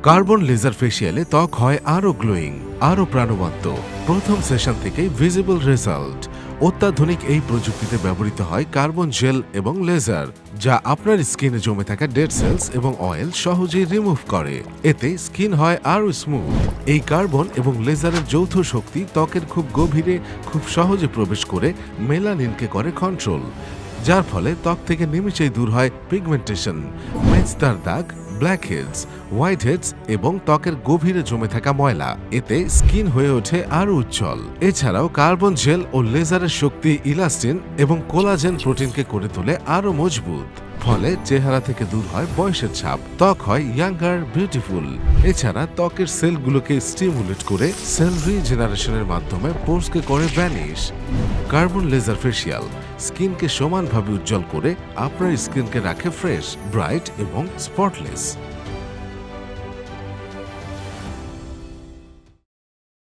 Carbon laser ফেসিয়ালে ত্বক হয় আরও গ্লোয়িং, আরও প্রাণবন্ত। প্রথম সেশন থেকেই ভিজিবল রেজাল্ট। অত্যাধুনিক এই প্রযুক্তিতে ব্যবহৃত হয় কার্বন জেল এবং লেজার, যা আপনার স্কিনে জমে থাকা ডেড সেলস এবং অয়েল সহজেই রিমুভ করে। এতে স্কিন হয় আরও স্মুথ। এই কার্বন এবং লেজারের যৌথ শক্তি ত্বকের খুব গভীরে খুব সহজে প্রবেশ করে মেলানিনকে করে কন্ট্রোল, যার ফলে ত্বক থেকে নিমেষেই দূর হয় পিগমেন্টেশন, মেজদার দাগ, ব্ল্যাকহেডস, হোয়াইটহেডস এবং ত্বকের গভীরে জমে থাকা ময়লা। এতে স্কিন হয়ে ওঠে আরও উজ্জ্বল। এছাড়াও কার্বন জেল ও লেজারের শক্তি ইলাস্টিন এবং কোলাজেন প্রোটিনকে করে তোলে আরও মজবুত। ফলে চেহারা থেকে দূর হয় বয়সের ছাপ, ত্বক হয় ইয়াঙ্গার, বিউটিফুল। এছাড়া ত্বকের সেলগুলোকে স্টিমুলেট করে সেল রিজেনারেশনের মাধ্যমে পোর্সকে করে ভ্যানিশ। কার্বন লেজার ফেসিয়াল স্কিনকে সমানভাবে উজ্জ্বল করে আপনার স্কিনকে রাখে ফ্রেশ, ব্রাইট এবং স্পটলেস।